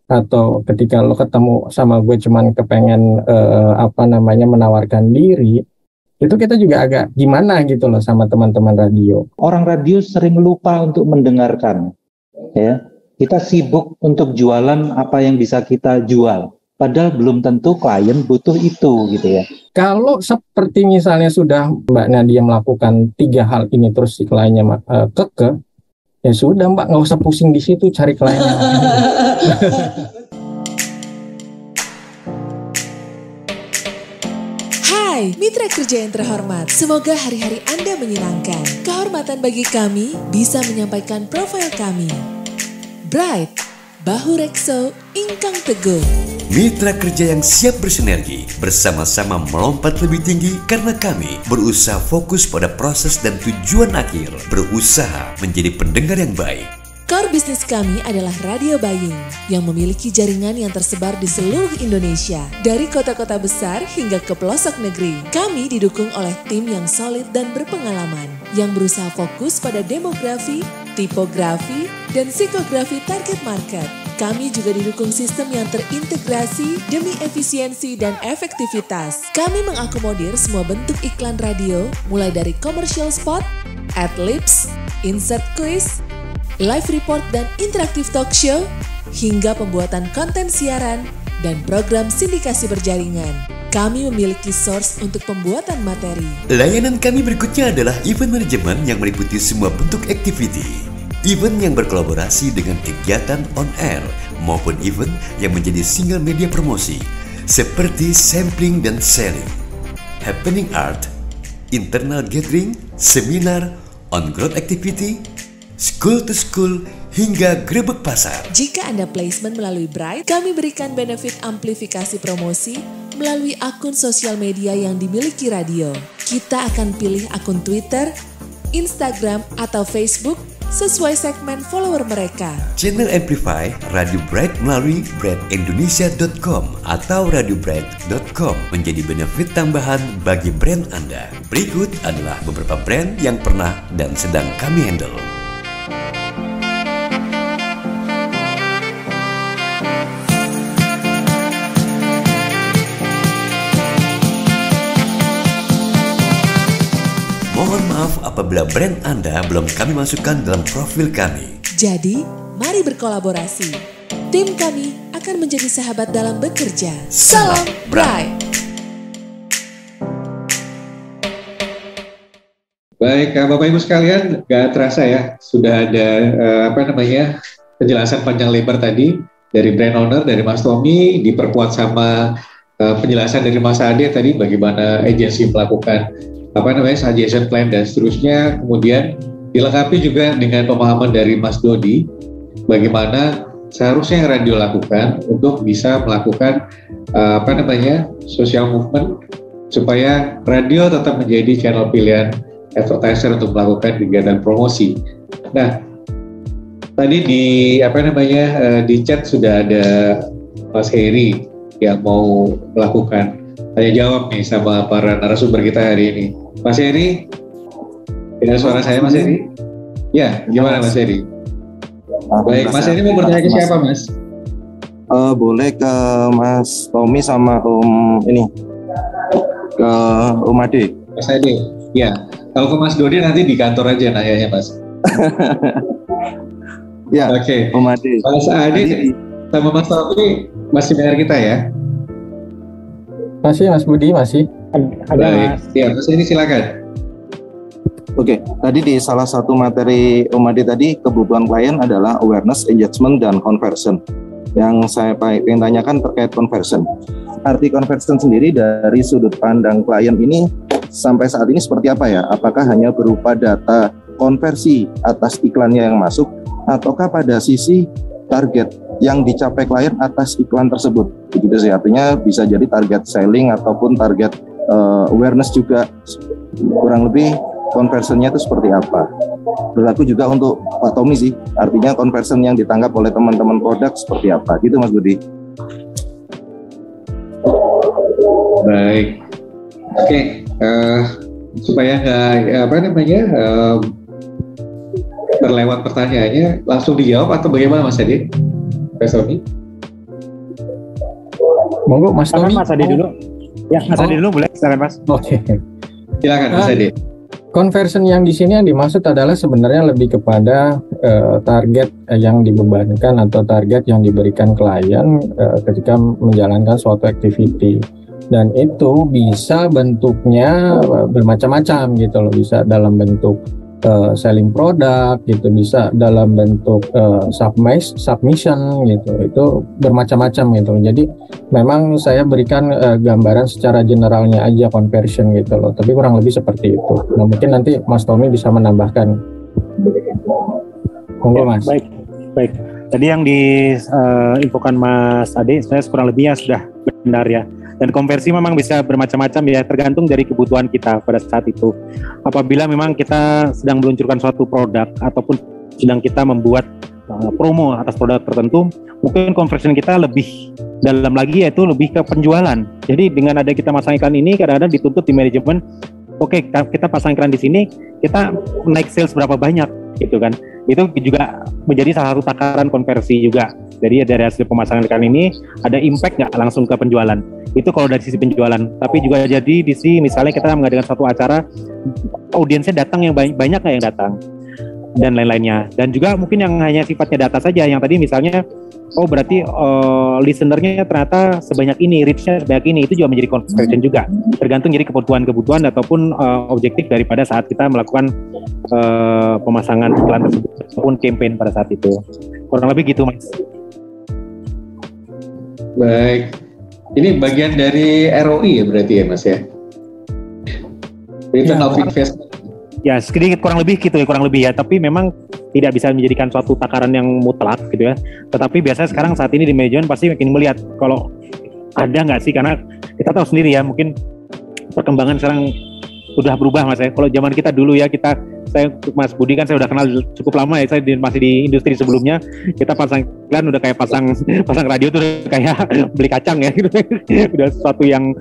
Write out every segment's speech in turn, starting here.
atau ketika lo ketemu sama gue cuman kepengen menawarkan diri, itu kita juga agak gimana gitu loh sama teman-teman radio. Orang radio sering lupa untuk mendengarkan, ya. Kita sibuk untuk jualan apa yang bisa kita jual, padahal belum tentu klien butuh itu, gitu ya. Kalau seperti misalnya sudah Mbak Nadia melakukan 3 hal ini terus si kliennya kekeh, ya sudah Mbak, nggak usah pusing di situ cari klien yang lain. Hai, mitra kerja yang terhormat. Semoga hari-hari Anda menyenangkan. Kehormatan bagi kami bisa menyampaikan profil kami. Bright, Bahu Rekso, Ingkang Teguh. Mitra kerja yang siap bersinergi, bersama-sama melompat lebih tinggi karena kami berusaha fokus pada proses dan tujuan akhir, berusaha menjadi pendengar yang baik. Core bisnis kami adalah radio buying yang memiliki jaringan yang tersebar di seluruh Indonesia, dari kota-kota besar hingga ke pelosok negeri. Kami didukung oleh tim yang solid dan berpengalaman, yang berusaha fokus pada demografi, tipografi, dan psikografi target market. Kami juga didukung sistem yang terintegrasi demi efisiensi dan efektivitas. Kami mengakomodir semua bentuk iklan radio, mulai dari commercial spot, ad-libs, insert quiz, live report dan interaktif talk show, hingga pembuatan konten siaran dan program sindikasi berjaringan. Kami memiliki source untuk pembuatan materi. Layanan kami berikutnya adalah event management yang meliputi semua bentuk activity. Event yang berkolaborasi dengan kegiatan on air maupun event yang menjadi single media promosi seperti sampling dan selling, happening art, internal gathering, seminar, on-ground activity, school to school, hingga grebek pasar. Jika Anda placement melalui Bright, kami berikan benefit amplifikasi promosi melalui akun sosial media yang dimiliki radio. Kita akan pilih akun Twitter, Instagram, atau Facebook sesuai segmen follower mereka. Channel Amplify Radio Bright melalui brightindonesia.com atau radiobright.com menjadi benefit tambahan bagi brand Anda. Berikut adalah beberapa brand yang pernah dan sedang kami handle. Mohon maaf apabila brand Anda belum kami masukkan dalam profil kami. Jadi, mari berkolaborasi. Tim kami akan menjadi sahabat dalam bekerja. Salam Bright. Baik, Bapak Ibu sekalian, gak terasa ya, sudah ada penjelasan panjang lebar tadi dari brand owner, dari Mas Tommy, diperkuat sama penjelasan dari Mas Ade tadi bagaimana agensi melakukan suggestion plan dan seterusnya. Kemudian dilengkapi juga dengan pemahaman dari Mas Dodi bagaimana seharusnya yang radio lakukan untuk bisa melakukan social movement supaya radio tetap menjadi channel pilihan advertiser untuk melakukan kegiatan promosi. Nah, tadi di chat sudah ada Mas Heri yang mau melakukan tanya jawab nih sama para narasumber kita hari ini. Mas Heri, dengar suara saya Mas Heri? Ya, gimana Mas Heri? Baik, Mas Heri mau bertanya ke siapa Mas? Boleh ke Mas Tommy sama ke Om Ade. Mas Ade, ya. Kalau ke Mas Dodi nanti di kantor aja nanyanya Mas. Ya, oke. Om Ade. Mas Ade sama Mas Tommy masih dengar kita ya? Masih Mas Budi, masih ada. Baik. Mas. Ya, Mas ini silakan. Oke, tadi di salah satu materi Om Ade tadi kebutuhan klien adalah awareness, engagement, dan conversion. Yang saya ingin tanyakan terkait conversion. Arti conversion sendiri dari sudut pandang klien ini sampai saat ini seperti apa ya? Apakah hanya berupa data konversi atas iklannya yang masuk, ataukah pada sisi target yang dicapai klien atas iklan tersebut? Begitu sih, artinya bisa jadi target selling ataupun target awareness juga. Kurang lebih conversionnya itu seperti apa? Berlaku juga untuk Pak Tommy sih, artinya conversion yang ditangkap oleh teman-teman produk seperti apa? Gitu Mas Budi. Baik, oke. Supaya nggak terlewat pertanyaannya, langsung dijawab atau bagaimana Mas Adi? Mas Tommy? Monggo Mas Tommy. Mas Ade dulu. Ya, Mas Ade dulu boleh, silakan Mas. Oke. Silakan Mas Ade. Conversion yang di sini yang dimaksud adalah sebenarnya lebih kepada target yang dibebankan atau target yang diberikan klien ketika menjalankan suatu activity. Dan itu bisa bentuknya bermacam-macam gitu loh, bisa dalam bentuk selling product gitu, bisa dalam bentuk submission gitu, itu bermacam-macam gitu loh. Jadi memang saya berikan gambaran secara generalnya aja conversion gitu loh, tapi kurang lebih seperti itu. Nah mungkin nanti Mas Tommy bisa menambahkan. Monggo Mas. Baik. Tadi yang diinfokan Mas Ade, saya kurang lebihnya sudah benar ya. Dan konversi memang bisa bermacam-macam ya, tergantung dari kebutuhan kita pada saat itu. Apabila memang kita sedang meluncurkan suatu produk ataupun sedang kita membuat promo atas produk tertentu, mungkin conversion kita lebih dalam lagi, yaitu lebih ke penjualan. Jadi dengan ada kita pasang iklan ini, kadang-kadang dituntut di manajemen, oke, kita pasang iklan di sini, kita naik sales berapa banyak gitu kan. Itu juga menjadi salah satu takaran konversi juga. Jadi dari hasil pemasangan iklan ini ada impact nggak langsung ke penjualan. Itu kalau dari sisi penjualan. Tapi juga jadi di sisi misalnya kita mengadakan suatu acara, audiensnya datang yang banyak nggak yang datang dan lain-lainnya. Dan juga mungkin yang hanya sifatnya data saja, yang tadi misalnya berarti listenernya ternyata sebanyak ini, reach-nya sebanyak ini, itu juga menjadi conversion juga. Tergantung jadi kebutuhan ataupun objektif daripada saat kita melakukan pemasangan iklan tersebut ataupun campaign pada saat itu. Kurang lebih gitu Mas. Baik, ini bagian dari ROI ya berarti ya Mas ya? Return of investment. Ya sedikit kurang lebih gitu ya, tapi memang tidak bisa menjadikan suatu takaran yang mutlak gitu ya. Tetapi biasanya sekarang saat ini di manajemen pasti makin melihat kalau ada nggak sih, karena kita tahu sendiri ya, mungkin perkembangan sekarang udah berubah Mas ya. Kalau zaman kita dulu ya, saya Mas Budi kan saya udah kenal cukup lama ya, saya masih di industri sebelumnya, kita pasang iklan udah kayak pasang radio tuh udah kayak beli kacang ya gitu. Udah sesuatu yang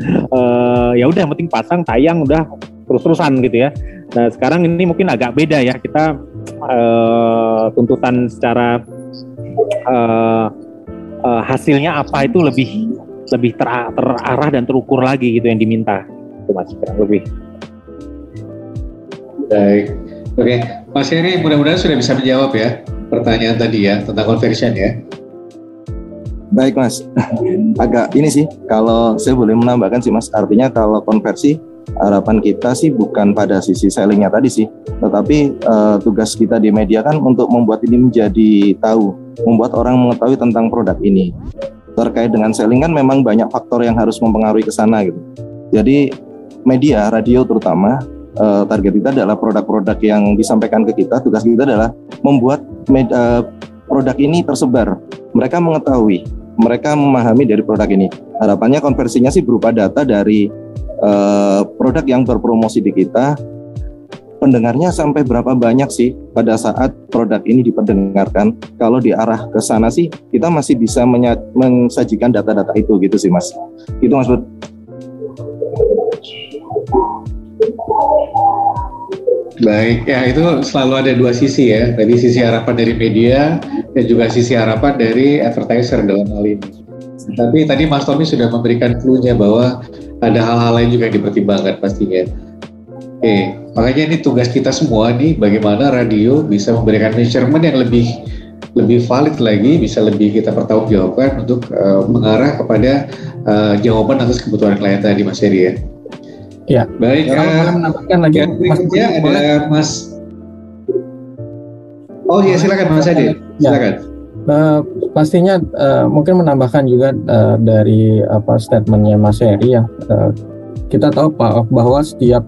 ya udah yang penting pasang, tayang, udah terus-terusan gitu ya. Nah sekarang ini mungkin agak beda ya, kita tuntutan secara hasilnya apa itu lebih terarah dan terukur lagi gitu yang diminta itu Mas, kurang lebih. Baik, oke, Mas Heri mudah-mudahan sudah bisa menjawab ya pertanyaan tadi ya tentang conversion ya. Baik Mas, agak ini sih kalau saya boleh menambahkan sih Mas, artinya kalau konversi harapan kita sih bukan pada sisi sellingnya tadi sih, tetapi tugas kita di media kan untuk membuat ini menjadi tahu, membuat orang mengetahui tentang produk ini. Terkait dengan selling kan memang banyak faktor yang harus mempengaruhi ke sana gitu. Jadi media, radio terutama, target kita adalah produk-produk yang disampaikan ke kita. Tugas kita adalah membuat produk ini tersebar. Mereka mengetahui, mereka memahami dari produk ini. Harapannya konversinya sih berupa data dari produk yang berpromosi di kita. Pendengarnya sampai berapa banyak sih pada saat produk ini diperdengarkan. Kalau diarah ke sana sih kita masih bisa mensajikan data-data itu gitu sih Mas. Gitu Mas Bud. Baik, ya itu selalu ada dua sisi ya. Tadi sisi harapan dari media dan juga sisi harapan dari advertiser dalam hal ini. Tapi tadi Mas Tommy sudah memberikan clue-nya bahwa ada hal-hal lain juga yang dipertimbangkan pastinya. Oke, makanya ini tugas kita semua nih, bagaimana radio bisa memberikan measurement yang lebih valid lagi, bisa lebih kita pertanggungjawabkan untuk mengarah kepada jawaban atas kebutuhan klien tadi Mas Heri ya. Ya, baik. Boleh menambahkan lagi berikutnya ada Mas. Oh iya silakan Mas Ade. Silakan. Pastinya mungkin menambahkan juga dari statementnya Mas Heri ya. Kita tahu Pak bahwa setiap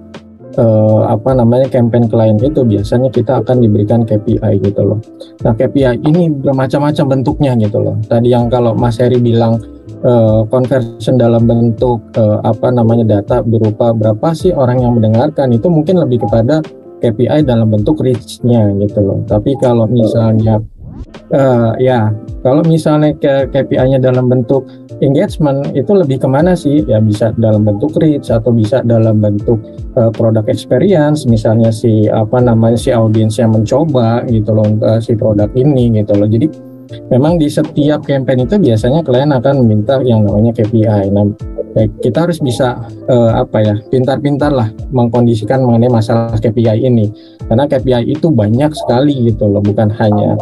campaign klien itu biasanya kita akan diberikan KPI gitu loh. Nah KPI ini bermacam-macam bentuknya gitu loh. Tadi yang kalau Mas Heri bilang conversion dalam bentuk data berupa berapa sih orang yang mendengarkan, itu mungkin lebih kepada KPI dalam bentuk reach-nya gitu loh. Tapi kalau misalnya kalau misalnya KPI-nya dalam bentuk engagement, itu lebih kemana sih? Ya bisa dalam bentuk reach atau bisa dalam bentuk product experience, misalnya si audiens yang mencoba gitu loh si produk ini gitu loh. Jadi memang di setiap campaign itu biasanya klien akan meminta yang namanya KPI. Nah, kita harus bisa pintar-pintar lah mengkondisikan mengenai masalah KPI ini, karena KPI itu banyak sekali gitu loh, bukan hanya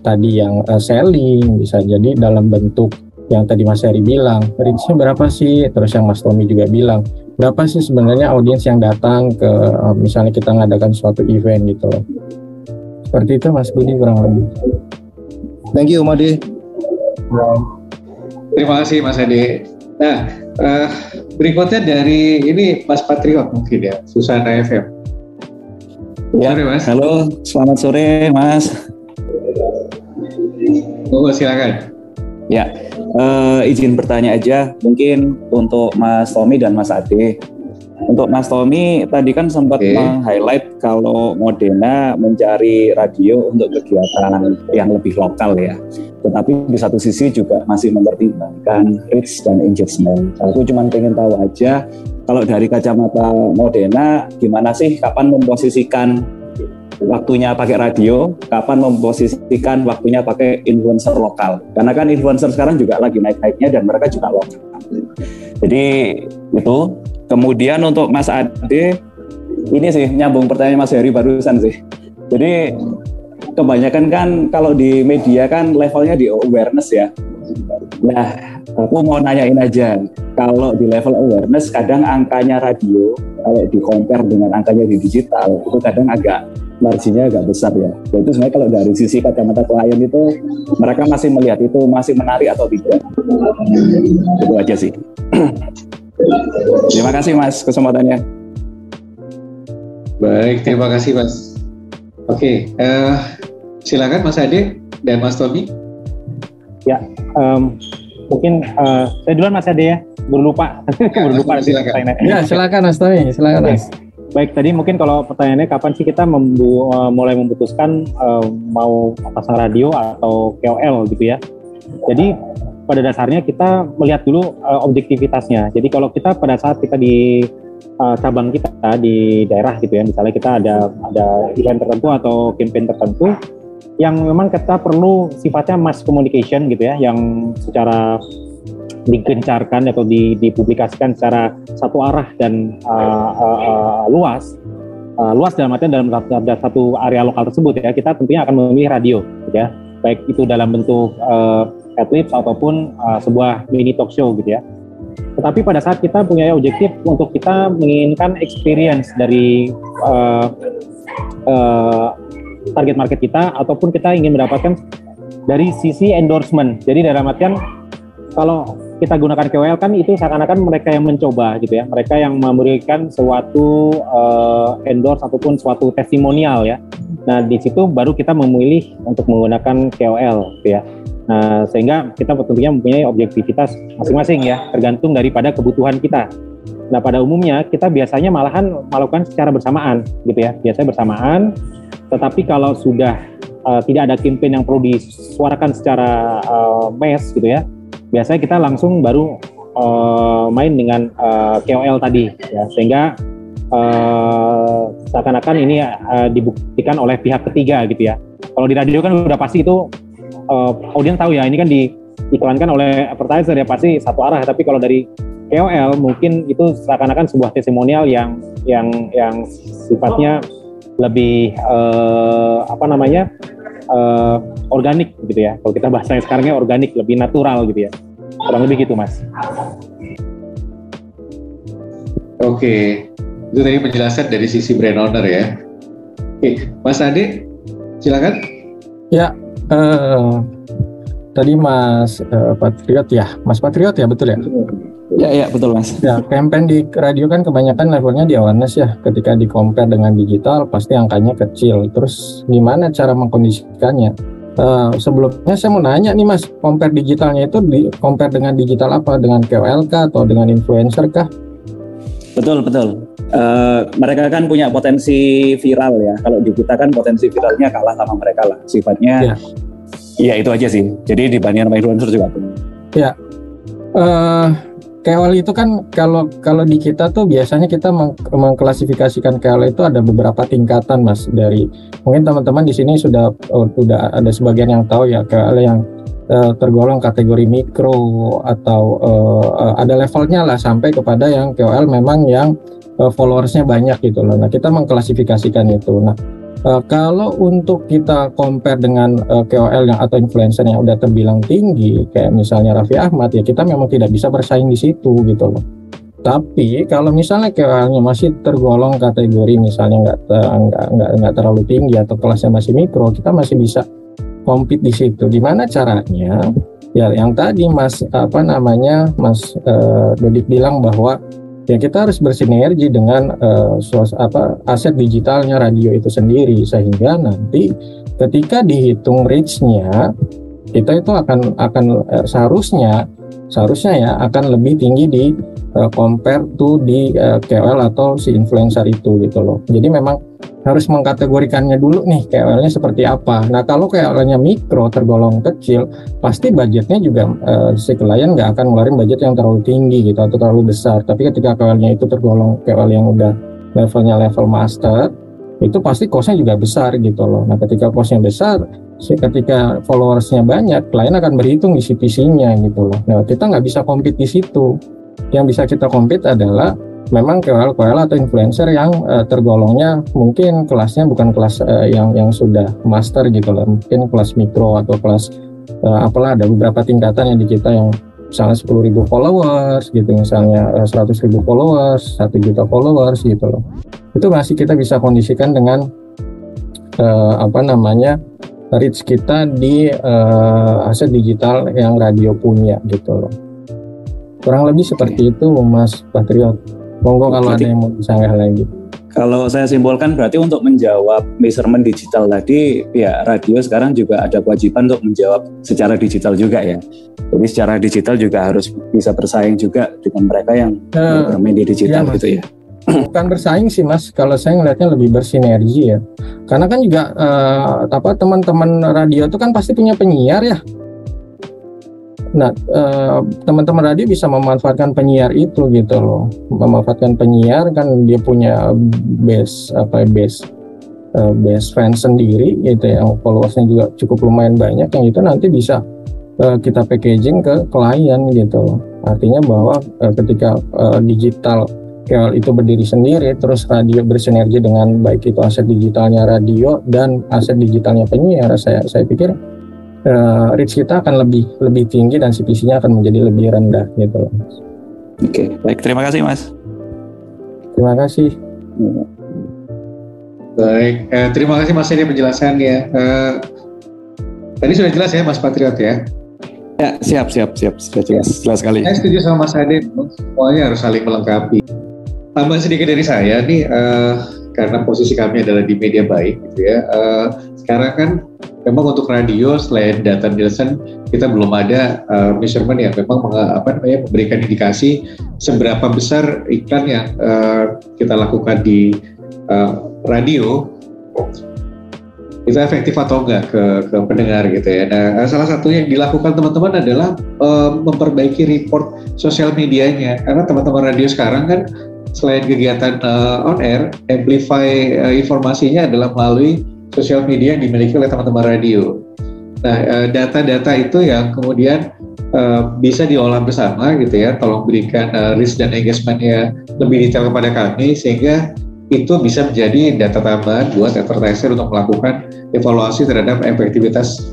tadi yang selling, bisa jadi dalam bentuk yang tadi Mas Heri bilang, reach-nya berapa sih, terus yang Mas Tommy juga bilang, berapa sih sebenarnya audiens yang datang ke misalnya kita ngadakan suatu event gitu loh. Seperti itu Mas Budi kurang lebih. Thank you Madi. Terima kasih Mas Ade. Nah, berikutnya dari ini Mas Patriot mungkin ya, Susana FM. Ya, sore, Mas. Halo, selamat sore Mas. Silakan. Ya, izin bertanya aja, mungkin untuk Mas Tommy dan Mas Ade. Untuk Mas Tommy tadi kan sempat meng-highlight kalau Modena mencari radio untuk kegiatan yang lebih lokal ya. Tetapi di satu sisi juga masih mempertimbangkan reach dan engagement. Aku cuma pengen tahu aja, kalau dari kacamata Modena, gimana sih kapan memposisikan waktunya pakai radio, kapan memposisikan waktunya pakai influencer lokal. Karena kan influencer sekarang juga lagi naik-naiknya dan mereka juga lokal. Jadi itu. Kemudian untuk Mas Ade, ini sih nyambung pertanyaan Mas Heri barusan sih. Jadi kebanyakan kan kalau di media kan levelnya di awareness ya. Nah, aku mau nanyain aja, kalau di level awareness kadang angkanya radio, kalau di-compare dengan angkanya di digital, itu kadang agak marginnya agak besar ya. Itu sebenarnya kalau dari sisi kacamata klien itu, mereka masih melihat itu masih menarik atau tidak. Itu aja sih. Terima kasih Mas kesempatannya. Baik, terima kasih Mas. Oke, silakan Mas Ade dan Mas Tommy. Ya, mungkin saya duluan Mas Ade ya, berlupa. Berlupa silakan. Ya, silakan Mas Tommy, silakan Mas. Baik, tadi mungkin kalau pertanyaannya kapan sih kita mulai memutuskan mau pasang radio atau KOL gitu ya. Jadi pada dasarnya kita melihat dulu objektivitasnya. Jadi kalau kita pada saat kita di cabang kita di daerah gitu ya, misalnya kita ada event tertentu atau campaign tertentu yang memang kita perlu sifatnya mass communication gitu ya, yang secara digencarkan atau dipublikasikan secara satu arah dan luas dalam artian dalam satu area lokal tersebut ya, kita tentunya akan memilih radio gitu ya, baik itu dalam bentuk adlibs ataupun sebuah mini talk show gitu ya. Tetapi pada saat kita punya objektif untuk kita menginginkan experience dari target market kita, ataupun kita ingin mendapatkan dari sisi endorsement. Jadi dalam artian kalau kita gunakan KOL kan itu seakan-akan mereka yang mencoba gitu ya, mereka yang memberikan suatu endorse ataupun suatu testimonial ya. Nah di situ baru kita memilih untuk menggunakan KOL gitu ya. Nah, sehingga kita tentunya mempunyai objektivitas masing-masing ya, tergantung daripada kebutuhan kita. Nah, pada umumnya kita biasanya malahan melakukan secara bersamaan gitu ya, biasanya bersamaan. Tetapi kalau sudah tidak ada campaign yang perlu disuarakan secara mass gitu ya, biasanya kita langsung baru main dengan KOL tadi ya, sehingga seakan-akan ini dibuktikan oleh pihak ketiga gitu ya. Kalau di radio kan udah pasti itu audiens tahu ya, ini kan diiklankan oleh advertiser ya, pasti satu arah. Tapi kalau dari KOL mungkin itu seakan-akan sebuah testimonial yang sifatnya lebih organik gitu ya. Kalau kita bahasanya sekarangnya organik, lebih natural gitu ya. Kurang lebih gitu Mas. Oke, itu tadi penjelasan dari sisi brand owner ya. Oke, Mas Ade, silakan. Ya. Tadi Mas Patriot ya, Mas Patriot ya, betul ya? Ya betul Mas. Ya, campaign di radio kan kebanyakan levelnya di awareness ya. Ketika di compare dengan digital pasti angkanya kecil. Terus gimana cara mengkondisikannya? Sebelumnya saya mau nanya nih Mas, compare digitalnya itu compare dengan digital apa? Dengan KOL kah atau dengan influencer kah? Betul. Mereka kan punya potensi viral ya. Kalau di kita kan potensi viralnya kalah sama mereka lah. Sifatnya ya itu aja sih. Jadi dibandingkan sama influencer juga. Ya. KOL itu kan kalau di kita tuh biasanya kita mengklasifikasikan KOL itu ada beberapa tingkatan, Mas. Dari mungkin teman-teman di sini sudah ada sebagian yang tahu ya KOL yang tergolong kategori mikro atau ada levelnya lah sampai kepada yang KOL memang yang followersnya banyak gitu loh. Nah, kita mengklasifikasikan itu. Nah, kalau untuk kita compare dengan KOL yang atau influencer yang udah terbilang tinggi kayak misalnya Raffi Ahmad, ya kita memang tidak bisa bersaing di situ gitu loh. Tapi kalau misalnya KOL-nya masih tergolong kategori misalnya nggak terlalu tinggi atau kelasnya masih mikro, kita masih bisa compete di situ. Gimana caranya? Ya yang tadi Mas Dodik bilang bahwa ya kita harus bersinergi dengan aset digitalnya radio itu sendiri, sehingga nanti ketika dihitung reach-nya kita itu akan seharusnya ya akan lebih tinggi di compare to di KOL atau si influencer itu gitu loh. Jadi memang harus mengkategorikannya dulu nih KOL-nya seperti apa. Nah kalau KOL-nya mikro tergolong kecil, pasti budgetnya juga si klien nggak akan ngeluarin budget yang terlalu tinggi gitu atau terlalu besar. Tapi ketika KOL-nya itu tergolong KOL yang udah levelnya level master, itu pasti cost-nya juga besar gitu loh. Nah ketika cost-nya besar, ketika followersnya banyak, klien akan berhitung di CPC-nya gitu loh. Nah kita nggak bisa compete di situ. Yang bisa kita compete adalah memang KOL atau influencer yang tergolongnya mungkin kelasnya bukan kelas yang sudah master gitu loh, mungkin kelas mikro atau kelas apalah, ada beberapa tingkatan yang di kita yang misalnya 10.000 followers gitu, misalnya 100.000 followers, 1 juta followers gitu loh. Itu masih kita bisa kondisikan dengan reach kita di aset digital yang radio punya gitu loh. Kurang lebih seperti itu Mas Patriot. Monggo kalau ada yang mau disanggah lagi. Kalau saya simpulkan berarti untuk menjawab measurement digital tadi, ya radio sekarang juga ada kewajiban untuk menjawab secara digital juga ya. Jadi secara digital juga harus bisa bersaing juga dengan mereka yang bermain di digital gitu ya. Bukan bersaing sih Mas, kalau saya ngelihatnya lebih bersinergi ya. Karena kan juga teman-teman radio itu kan pasti punya penyiar ya. Nah, teman-teman radio bisa memanfaatkan penyiar itu gitu loh. Memanfaatkan penyiar kan dia punya base fans sendiri gitu ya, yang followersnya juga cukup lumayan banyak, yang itu nanti bisa kita packaging ke klien gitu loh. Artinya bahwa ketika digital KOL itu berdiri sendiri, terus radio bersinergi dengan baik itu aset digitalnya radio dan aset digitalnya penyiar, saya pikir reach kita akan lebih tinggi dan CPC-nya akan menjadi lebih rendah gitu loh. Oke, baik, terima kasih Mas. Terima kasih. Baik, terima kasih Mas ini penjelasannya. Tadi sudah jelas ya Mas Patriot ya? Ya, siap, sudah jelas sekali. Saya setuju sama Mas Ade, semuanya harus saling melengkapi. Tambah sedikit dari saya nih, karena posisi kami adalah di media baik gitu ya. Sekarang kan memang untuk radio selain data Nielsen kita belum ada measurement yang memang memberikan indikasi seberapa besar iklan yang kita lakukan di radio itu efektif atau enggak ke pendengar gitu ya. Nah, salah satu yang dilakukan teman-teman adalah memperbaiki report sosial medianya, karena teman-teman radio sekarang kan selain kegiatan on air, amplify informasinya adalah melalui sosial media yang dimiliki oleh teman-teman radio. Nah, data-data itu yang kemudian bisa diolah bersama gitu ya. Tolong berikan reach dan engagement-nya lebih detail kepada kami, sehingga itu bisa menjadi data tambahan buat advertiser untuk melakukan evaluasi terhadap efektivitas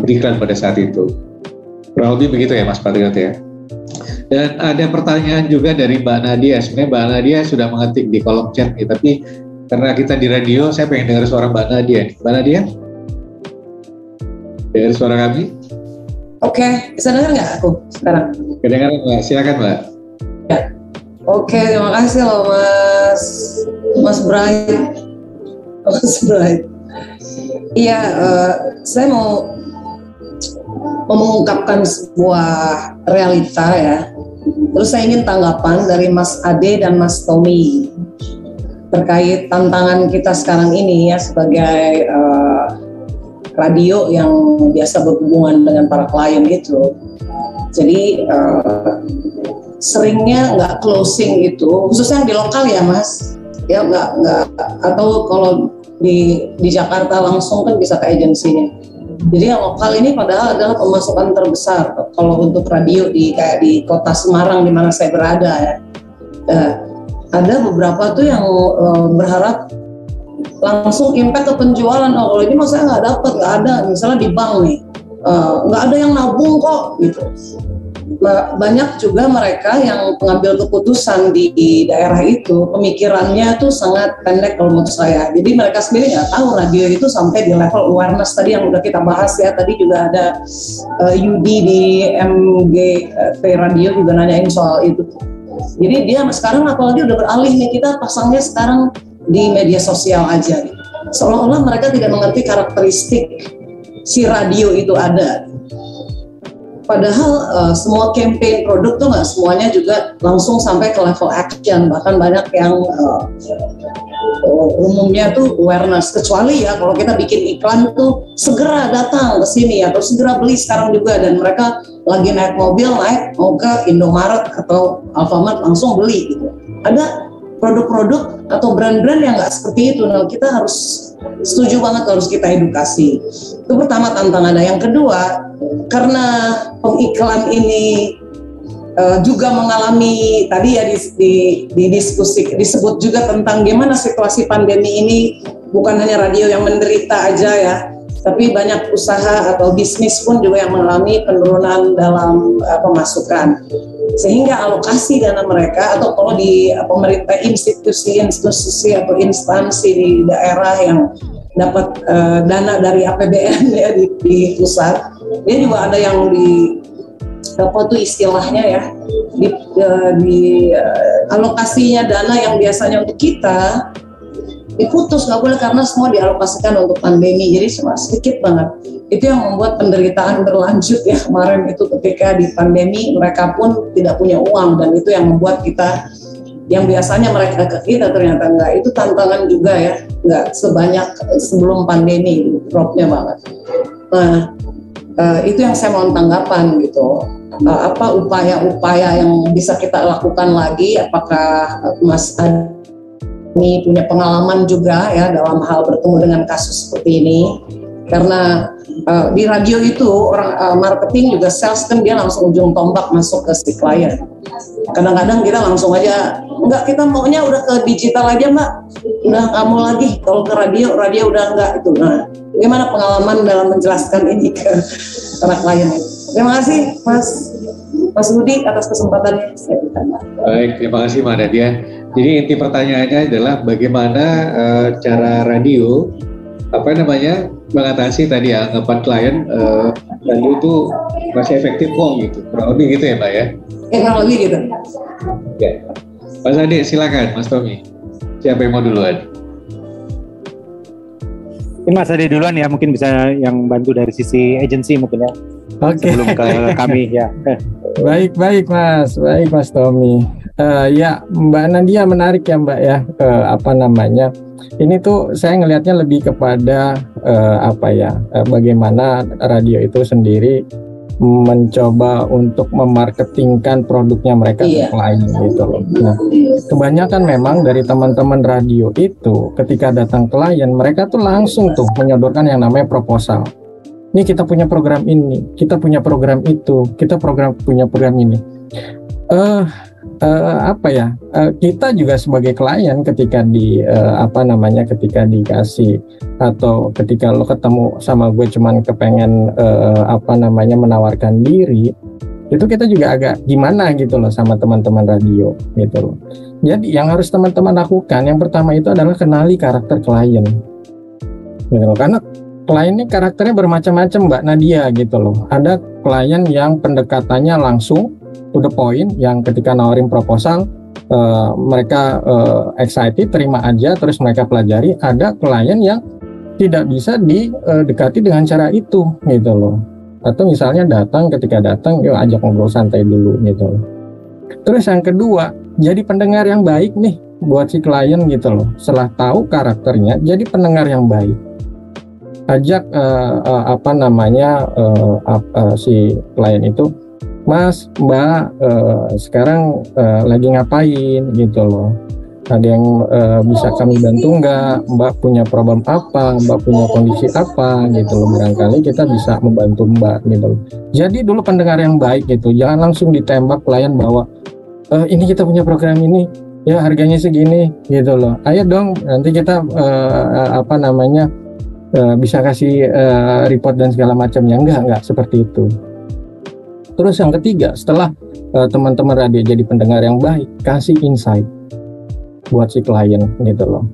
beriklan pada saat itu. Kurang lebih begitu ya Mas Patriot ya. Dan ada pertanyaan juga dari Mbak Nadia. Sebenarnya Mbak Nadia sudah mengetik di kolom chat nih, tapi karena kita di radio, saya pengen dengar suara Mbak Nadia. Mbak Nadia? Dengar suara kami? Oke, bisa dengar nggak aku sekarang? Kedengaran Mbak, silakan Mbak. Ya. Oke, terima kasih loh Mas Bright. Iya, saya mau mengungkapkan sebuah realita ya. Terus saya ingin tanggapan dari Mas Ade dan Mas Tommy terkait tantangan kita sekarang ini ya sebagai radio yang biasa berhubungan dengan para klien gitu. Jadi seringnya nggak closing itu, khususnya yang di lokal ya Mas, ya nggak atau kalau di Jakarta langsung kan bisa ke agensinya. Jadi yang lokal ini padahal adalah pemasukan terbesar kalau untuk radio kayak di kota Semarang di mana saya berada ya. Ada beberapa tuh yang berharap langsung impact ke penjualan. Oh kalau ini mah saya nggak dapat, nggak ada. Misalnya di bank nih, nggak ada yang nabung kok gitu. Banyak juga mereka yang pengambil keputusan di daerah itu pemikirannya tuh sangat pendek kalau menurut saya. Jadi mereka sendiri nggak tahu radio itu sampai di level awareness tadi yang udah kita bahas ya. Tadi juga ada Yudi di MGP Radio juga nanyain soal itu. Jadi dia sekarang apalagi udah beralih nih, kita pasangnya sekarang di media sosial aja. Seolah-olah mereka tidak mengerti karakteristik si radio itu ada. Padahal semua campaign produk tuh nggak semuanya juga langsung sampai ke level action, bahkan banyak yang umumnya tuh awareness. Kecuali ya kalau kita bikin iklan tuh segera datang ke sini atau segera beli sekarang juga, dan mereka lagi naik mobil mau ke Indomaret atau Alfamart langsung beli gitu. Ada produk-produk atau brand-brand yang nggak seperti itu. Nah kita harus setuju banget, harus kita edukasi. Itu pertama tantangannya. Yang kedua, karena pengiklan ini juga mengalami tadi ya di diskusi disebut juga tentang gimana situasi pandemi ini, bukan hanya radio yang menderita aja ya, tapi banyak usaha atau bisnis pun juga yang mengalami penurunan dalam pemasukan. Sehingga alokasi dana mereka atau kalau di pemerintah institusi atau instansi di daerah yang dapat dana dari APBN ya di pusat, dia juga ada yang di apa tuh istilahnya ya di alokasinya dana yang biasanya untuk kita diputus, nggak boleh karena semua dialokasikan untuk pandemi, jadi cuma sedikit banget. Itu yang membuat penderitaan berlanjut ya kemarin itu ketika di pandemi mereka pun tidak punya uang, dan itu yang membuat kita yang biasanya mereka ke kita ternyata enggak. Itu tantangan juga ya, enggak sebanyak sebelum pandemi, dropnya banget. Nah itu yang saya mau tanggapan gitu. Apa upaya-upaya yang bisa kita lakukan lagi? Apakah Mas ini punya pengalaman juga ya dalam hal bertemu dengan kasus seperti ini? Karena di radio itu orang marketing juga sales kan dia langsung ujung tombak masuk ke si klien. Kadang-kadang kita langsung aja, enggak, kita maunya udah ke digital aja Mbak, udah kamu lagi, kalau ke radio udah enggak itu. Nah, gimana pengalaman dalam menjelaskan ini ke para klien? Terima kasih Mas Rudi atas kesempatannya. Baik, terima kasih Mbak Nadia. Jadi inti pertanyaannya adalah bagaimana cara radio mengatasi tadi ya anggapan klien radio itu masih efektif kok gitu, kurang lebih gitu ya Mbak ya? Kurang lebih gitu. Ya. Mas Ade silakan, Mas Tommy. Siapa yang mau duluan? Ini Mas Ade duluan ya, mungkin bisa yang bantu dari sisi agensi mungkin ya. Oke. Sebelum ke kami ya. Baik Mas Tommy. Ya Mbak Nadia menarik ya Mbak ya, ini tuh saya ngelihatnya lebih kepada bagaimana radio itu sendiri mencoba untuk memarketingkan produknya mereka ke klien gitu loh. Nah, kebanyakan memang dari teman-teman radio itu ketika datang klien mereka tuh langsung tuh menyodorkan yang namanya proposal. Ini kita punya program ini, kita punya program itu, kita punya program ini. Kita juga sebagai klien ketika ketika dikasih atau ketika lo ketemu sama gue cuman kepengen menawarkan diri, itu kita juga agak gimana gitu loh sama teman-teman radio gitu loh. Jadi yang harus teman-teman lakukan yang pertama itu adalah kenali karakter klien gitu loh, karena klien ini karakternya bermacam-macam Mbak Nadia gitu loh. Ada klien yang pendekatannya langsung to the point, yang ketika nawarin proposal mereka excited, terima aja, terus mereka pelajari. Ada klien yang tidak bisa didekati dengan cara itu gitu loh. Atau misalnya ketika datang yuk ajak ngobrol santai dulu gitu loh. Terus yang kedua, jadi pendengar yang baik nih buat si klien gitu loh. Setelah tahu karakternya, jadi pendengar yang baik. Ajak si klien itu Mas, Mbak, sekarang lagi ngapain gitu loh. Ada yang bisa kami bantu nggak? Mbak punya problem apa? Mbak punya kondisi apa? Gitu loh. Barangkali kita bisa membantu Mbak gitu loh. Jadi dulu pendengar yang baik gitu. Jangan langsung ditembak klien bahwa ini kita punya program ini, ya harganya segini gitu loh. Ayo dong, nanti kita bisa kasih report dan segala macamnya. Enggak seperti itu. Terus yang ketiga, setelah teman-teman radio jadi pendengar yang baik, kasih insight buat si klien gitu loh.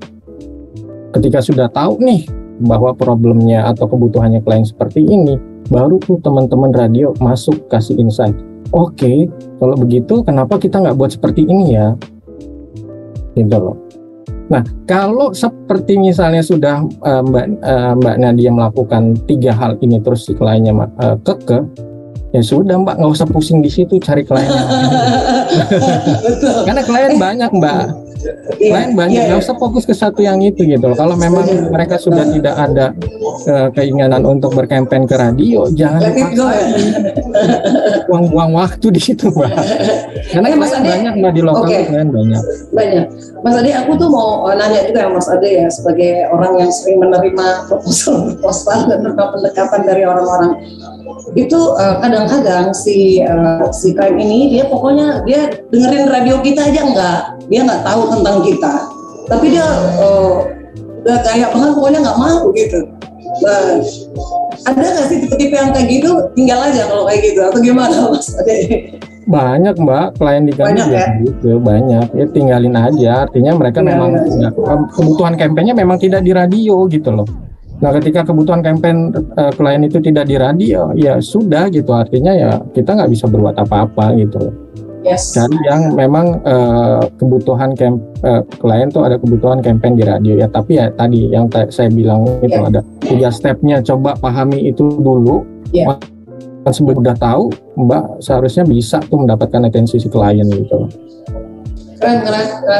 Ketika sudah tahu nih bahwa problemnya atau kebutuhannya klien seperti ini, baru tuh teman-teman radio masuk kasih insight. Oke, kalau begitu kenapa kita nggak buat seperti ini ya? Gitu loh. Nah, kalau seperti misalnya sudah Mbak Nadia melakukan 3 hal ini terus si kliennya kekeh, ya sudah Mbak, nggak usah pusing di situ cari klien yang karena klien banyak Mbak. Klien banyak, nggak usah fokus ke satu yang itu gitu loh. Kalau memang mereka sudah tidak ada keinginan untuk berkampanye ke radio, jangan buang-buang waktu di situ Mbak. Karena klien banyak Mbak di lokal, klien banyak. Mas Ade, aku tuh mau nanya juga ya Mas Ade ya, sebagai orang yang sering menerima proposal dan pendekatan dari orang-orang. Itu kadang-kadang si klien ini dia pokoknya dia dengerin radio kita aja dia nggak tahu tentang kita, tapi dia udah kayak banget pokoknya nggak mau gitu. Nah, ada nggak sih tipe-tipe yang kayak gitu? Tinggal aja kalau kayak gitu atau gimana Mas Ade? Banyak Mbak, klien di kami gitu, banyak. Ya tinggalin aja, artinya mereka memang kebutuhan kampanye memang tidak di radio gitu loh. Nah, ketika kebutuhan kampanye klien itu tidak di radio, ya sudah gitu, artinya ya kita nggak bisa berbuat apa-apa gitu loh. Yes. Cari yang memang kebutuhan klien tuh ada kebutuhan kampanye di radio ya, tapi ya tadi yang saya bilang itu ada 3 stepnya, coba pahami itu dulu. Sebelum udah tahu, Mbak seharusnya bisa tuh mendapatkan atensi si klien gitu. Keren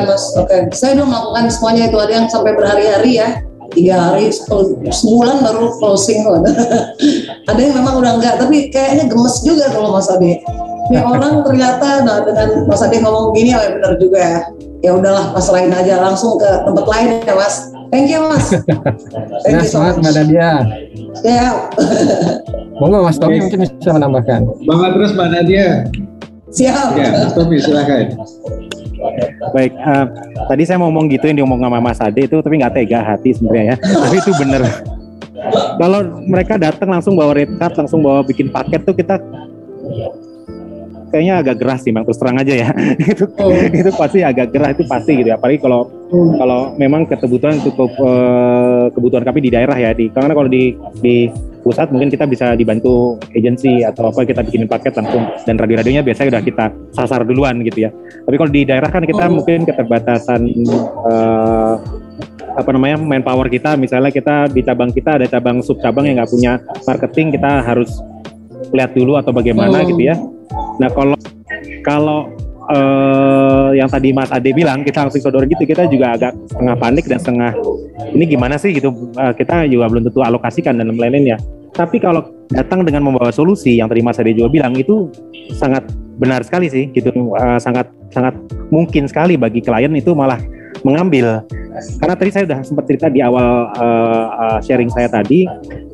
Mas. Oke. Saya udah melakukan semuanya itu, ada yang sampai berhari-hari ya. 3 hari, sebulan baru closing loh. Ada yang memang udah enggak, tapi kayaknya gemes juga kalau Mas Ade. Ini orang ternyata dengan Mas Ade ngomong gini, ya benar juga ya. Ya udahlah, pasrahin aja langsung ke tempat lain ya Mas. Thank you Mas. Thank you so much Mbak Nadia. Ya. Monggo Mas Tommy mungkin bisa menambahkan. Semangat terus Mbak Nadia. Siap. Ya, Mas Tommy silakan. Baik, tadi saya mau ngomong gitu yang diomong sama Mas Ade itu, tapi nggak tega hati sebenarnya ya. Tapi itu bener. Kalau mereka datang langsung bawa rate card, langsung bawa bikin paket tuh kita kayaknya agak gerah sih, Bang, terus terang aja ya. Itu pasti agak gerah, itu pasti gitu ya. Apalagi kalau memang kebutuhan cukup kebutuhan kami di daerah ya, karena kalau di pusat mungkin kita bisa dibantu agensi atau apa, kita bikinin paket langsung, dan radio-radionya biasanya udah kita sasar duluan gitu ya. Tapi kalau di daerah kan kita mungkin keterbatasan manpower kita, misalnya kita di cabang kita ada cabang sub cabang yang nggak punya marketing, kita harus lihat dulu atau bagaimana gitu ya. Nah kalau yang tadi Mas Ade bilang kita langsung sodor gitu, kita juga agak setengah panik dan setengah ini gimana sih gitu, kita juga belum tentu alokasikan dan lain-lain ya. Tapi kalau datang dengan membawa solusi yang tadi Mas Ade juga bilang, itu sangat benar sekali sih gitu, sangat mungkin sekali bagi klien itu malah mengambil. Karena tadi saya sudah sempat cerita di awal sharing saya tadi,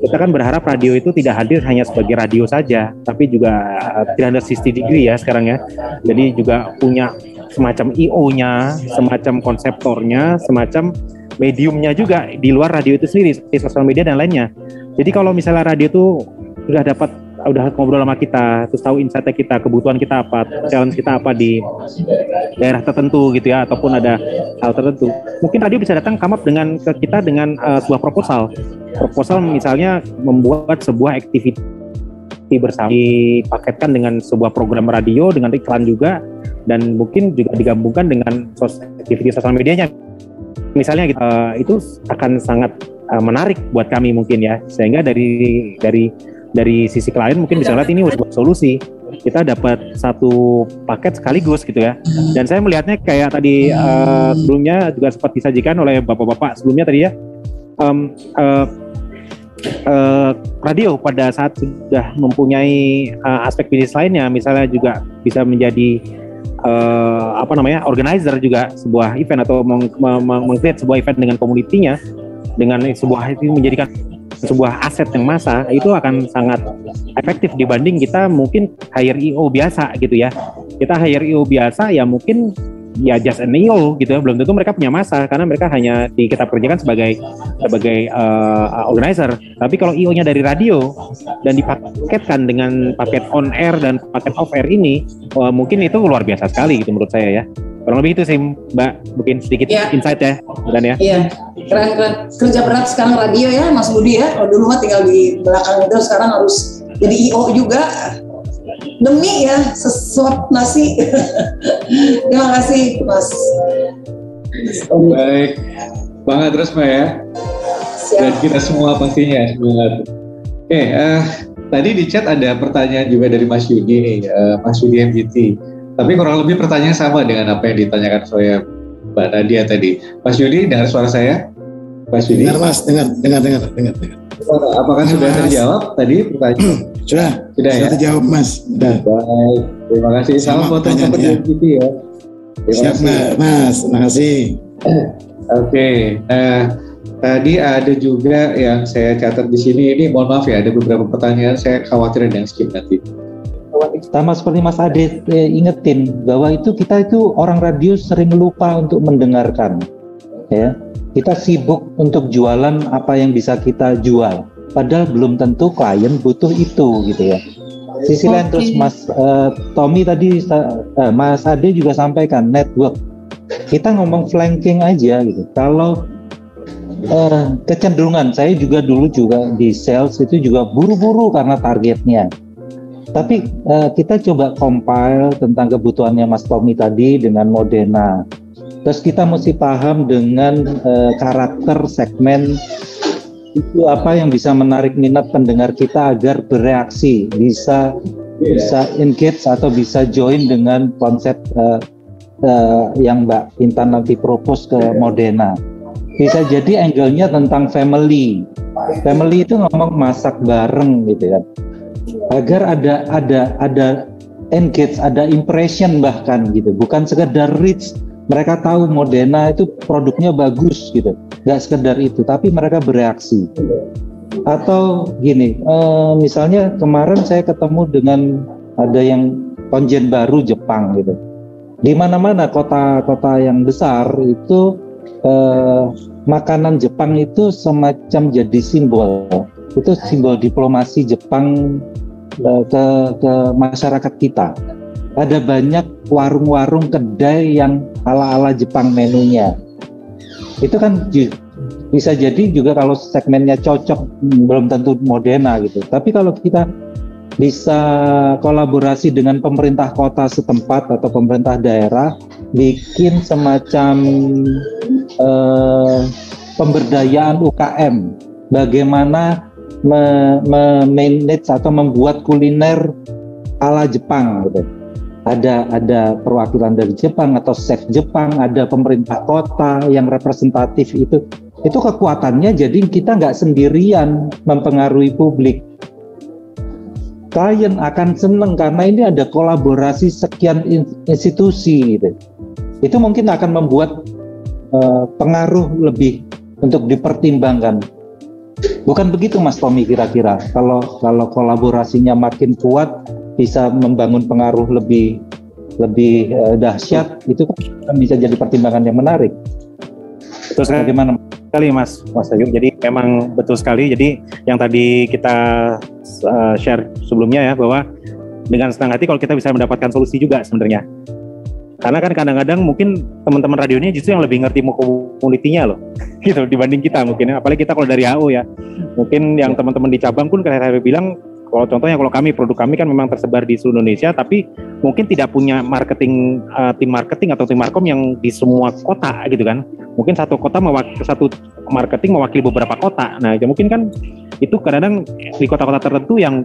kita kan berharap radio itu tidak hadir hanya sebagai radio saja, tapi juga 360 degree ya sekarang ya. Jadi juga punya semacam IO-nya, semacam konseptornya, semacam mediumnya juga di luar radio itu sendiri, seperti sosial media dan lainnya. Jadi kalau misalnya radio itu udah ngobrol sama kita, terus tahu insight kita, kebutuhan kita apa, challenge kita apa di daerah tertentu gitu ya, ataupun ada hal tertentu, mungkin radio bisa datang come up ke kita dengan sebuah proposal misalnya membuat sebuah activity bersama, dipaketkan dengan sebuah program radio dengan iklan juga, dan mungkin juga digabungkan dengan activity sosial medianya misalnya gitu. Itu akan sangat menarik buat kami mungkin ya, sehingga dari sisi klien mungkin bisa lihat ini sebuah solusi, kita dapat satu paket sekaligus gitu ya. Dan saya melihatnya kayak tadi sebelumnya juga sempat disajikan oleh bapak-bapak sebelumnya tadi ya, radio pada saat sudah mempunyai aspek bisnis lainnya, misalnya juga bisa menjadi organizer juga sebuah event atau meng-create sebuah event dengan komunitinya, dengan sebuah itu menjadikan sebuah aset yang massa, itu akan sangat efektif dibanding kita mungkin hire IO biasa gitu ya. Kita hire IO biasa ya mungkin ya just an IO gitu ya, belum tentu mereka punya massa karena mereka hanya kita kerjakan sebagai organizer. Tapi kalau IO-nya dari radio dan dipaketkan dengan paket on air dan paket off air ini, mungkin itu luar biasa sekali gitu menurut saya ya. Kurang lebih itu sih Mbak, mungkin sedikit insight ya Dan ya. Iya, keren. Kerja berat sekarang radio ya Mas Budi ya. Kalau dulu mah tinggal di belakang itu, sekarang harus jadi IO juga. Demi ya sesuap nasi. Terima kasih Mas. Baik, banget terus Mbak ya. Siap. Dan kita semua pastinya semangat. Oke, tadi di chat ada pertanyaan juga dari Mas Yudi nih, Mas Yudi MGT. Tapi kurang lebih pertanyaan sama dengan apa yang ditanyakan oleh Mbak Nadia tadi. Mas Yudi, dengar suara saya? Mas Yudi? Dengar Mas, dengar. Apakah sudah terjawab tadi pertanyaan? Sudah ya? Terjawab Mas. Sudah. Baik, terima kasih. Salam buat teman-teman ya. Ya. Siap Mas, terima kasih. Oke, tadi ada juga yang saya catat di sini. Ini mohon maaf ya, ada beberapa pertanyaan saya khawatir ada yang skip nanti. Sama seperti Mas Ade ingetin bahwa kita itu orang radio sering lupa untuk mendengarkan, ya. Kita sibuk untuk jualan apa yang bisa kita jual, padahal belum tentu klien butuh itu gitu ya. Sisi lain terus Mas Tommy tadi, Mas Ade juga sampaikan network. Kita ngomong flanking aja gitu. Kalau kecenderungan saya juga dulu di sales itu juga buru-buru karena targetnya. Tapi kita coba compile tentang kebutuhannya Mas Tommy tadi dengan Modena. Terus kita mesti paham dengan karakter segmen itu apa yang bisa menarik minat pendengar kita agar bereaksi, bisa engage atau bisa join dengan konsep yang Mbak Intan nanti propose ke Modena. Bisa jadi angle-nya tentang family. Family itu ngomong masak bareng gitu ya. Agar ada engage, ada impression bahkan gitu, bukan sekedar reach. Mereka tahu Modena itu produknya bagus gitu, nggak sekedar itu, tapi mereka bereaksi. Atau gini, misalnya kemarin saya ketemu dengan ada yang konjen baru Jepang gitu. Di mana-mana kota-kota yang besar itu makanan Jepang itu semacam jadi simbol. Itu simbol diplomasi Jepang ke masyarakat kita. Ada banyak warung-warung kedai yang ala-ala Jepang menunya. Itu kan bisa jadi juga kalau segmennya cocok, belum tentu Modena gitu. Tapi kalau kita bisa kolaborasi dengan pemerintah kota setempat atau pemerintah daerah, bikin semacam pemberdayaan UKM, bagaimana manage atau membuat kuliner ala Jepang gitu. Ada perwakilan dari Jepang atau chef Jepang, ada pemerintah kota yang representatif itu kekuatannya. Jadi kita nggak sendirian mempengaruhi publik. Klien akan seneng karena ini ada kolaborasi sekian institusi gitu. Itu mungkin akan membuat pengaruh lebih untuk dipertimbangkan. Bukan begitu Mas Tommy kira-kira? Kalau kolaborasinya makin kuat, bisa membangun pengaruh lebih dahsyat, itu kan bisa jadi pertimbangan yang menarik. Terus bagaimana sekali Mas Ayu? Jadi memang betul sekali. Jadi yang tadi kita share sebelumnya ya, bahwa dengan senang hati kalau kita bisa mendapatkan solusi juga sebenarnya. Karena kan kadang-kadang mungkin teman-teman radio ini justru yang lebih ngerti komunitinya loh, gitu dibanding kita mungkin. Apalagi kita kalau dari HO ya, mungkin yang teman-teman di cabang pun kayak saya bilang, kalau contohnya kalau produk kami kan memang tersebar di seluruh Indonesia, tapi mungkin tidak punya marketing, tim marketing atau tim markom yang di semua kota gitu kan. Mungkin satu marketing mewakili beberapa kota. Nah, ya mungkin kan itu kadang-kadang di kota-kota tertentu yang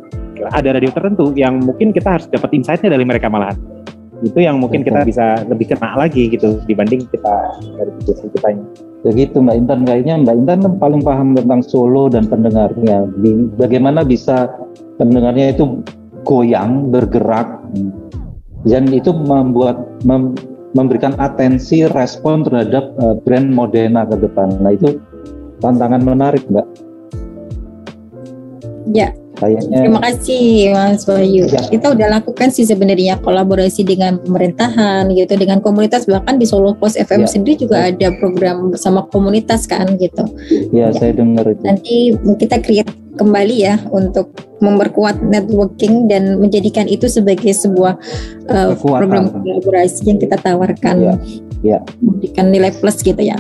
ada radio tertentu yang mungkin kita harus dapat insight-nya dari mereka malahan. Itu yang mungkin kita bisa lebih kena lagi gitu dibanding kita dari diskusi kitanya. Begitu Mbak Intan, kayaknya Mbak Intan kan paling paham tentang solo dan pendengarnya. Bagaimana bisa pendengarnya itu goyang, bergerak, dan itu memberikan atensi, respon terhadap brand Modena ke depan. Nah itu tantangan menarik, Mbak. Ya. Kayaknya. Terima kasih Mas Wahyu. Ya. Kita udah lakukan sih sebenarnya kolaborasi dengan pemerintahan gitu, dengan komunitas, bahkan di Solo Post FM sendiri juga ada program bersama komunitas kan gitu. Ya, saya dengar itu. Nanti kita create kembali ya untuk memperkuat networking dan menjadikan itu sebagai sebuah program kolaborasi yang kita tawarkan. Ya. Memberikan nilai plus gitu ya.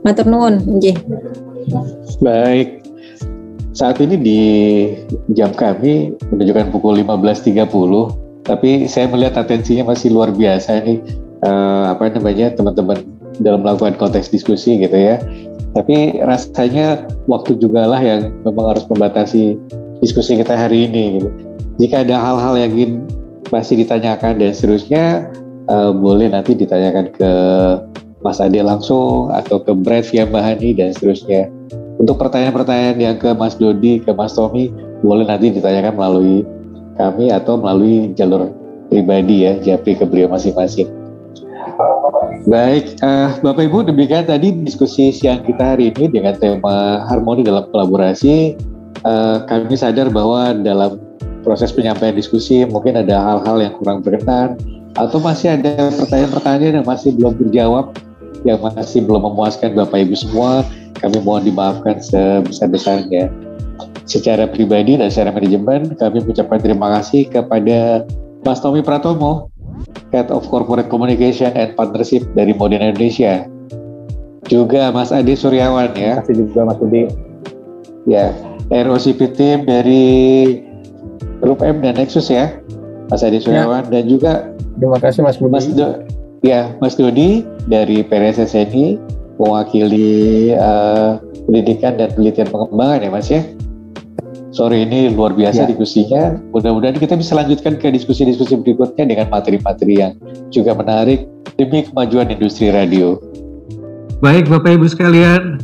Matur nuwun nggih. Baik. Saat ini di jam kami menunjukkan pukul 15.30, tapi saya melihat atensinya masih luar biasa nih, teman-teman dalam melakukan konteks diskusi gitu ya. Tapi rasanya waktu juga lah yang memang harus membatasi diskusi kita hari ini gitu. Jika ada hal-hal yang ingin masih ditanyakan dan seterusnya, boleh nanti ditanyakan ke Mas Ade langsung atau ke Brad via Mbak Hani dan seterusnya. Untuk pertanyaan-pertanyaan yang ke Mas Dodi, ke Mas Tommy, boleh nanti ditanyakan melalui kami atau melalui jalur pribadi ya, japri ke beliau masing-masing. Baik, Bapak Ibu, demikian tadi diskusi siang kita hari ini dengan tema harmoni dalam kolaborasi. Kami sadar bahwa dalam proses penyampaian diskusi mungkin ada hal-hal yang kurang berkenan atau masih ada pertanyaan-pertanyaan yang masih belum terjawab, yang masih belum memuaskan Bapak Ibu semua. Kami mohon dimaafkan sebesar-besarnya. Secara pribadi dan secara manajemen, kami mengucapkan terima kasih kepada Mas Tommy Pratomo, Head of Corporate Communication and Partnership dari Modena Indonesia. Juga Mas Ade Suryawan ya. Terima kasih juga Mas Budi. Ya, ROCP Team dari Grup M dan Nexus ya, Mas Ade Suryawan dan juga terima kasih Mas Budi. Mas Dodi dari PRSSNI, mewakili pendidikan dan penelitian pengembangan ya Mas ya. Sore ini luar biasa diskusinya. Mudah-mudahan kita bisa lanjutkan ke diskusi-diskusi berikutnya dengan materi-materi yang juga menarik demi kemajuan industri radio. Baik Bapak Ibu sekalian,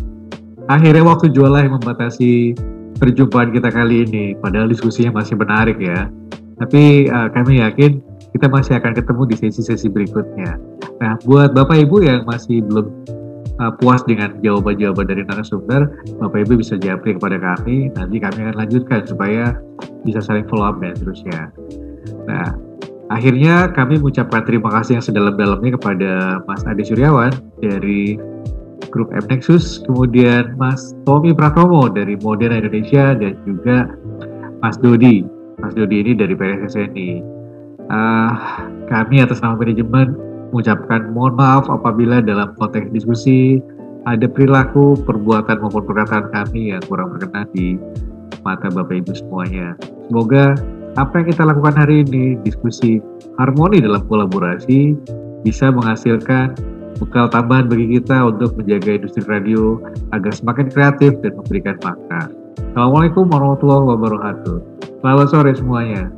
akhirnya waktu jualah yang membatasi perjumpaan kita kali ini. Padahal diskusinya masih menarik ya. Tapi kami yakin kita masih akan ketemu di sesi-sesi berikutnya. Nah, buat Bapak Ibu yang masih belum puas dengan jawaban-jawaban dari narasumber, Bapak Ibu bisa japri kepada kami, nanti kami akan lanjutkan supaya bisa saling follow up dan seterusnya. Nah, akhirnya kami mengucapkan terima kasih yang sedalam-dalamnya kepada Mas Ade Suryawan dari Grup M Nexus, kemudian Mas Tommy Pratomo dari Modena Indonesia, dan juga Mas Dodi. Mas Dodi ini dari PRSSNI. Kami atas nama manajemen mengucapkan mohon maaf apabila dalam konteks diskusi ada perilaku, perbuatan maupun perkataan kami yang kurang berkenan di mata Bapak Ibu semuanya. Semoga apa yang kita lakukan hari ini, diskusi harmoni dalam kolaborasi, bisa menghasilkan bekal tambahan bagi kita untuk menjaga industri radio agar semakin kreatif dan memberikan makna. Assalamualaikum warahmatullahi wabarakatuh. Selamat sore semuanya.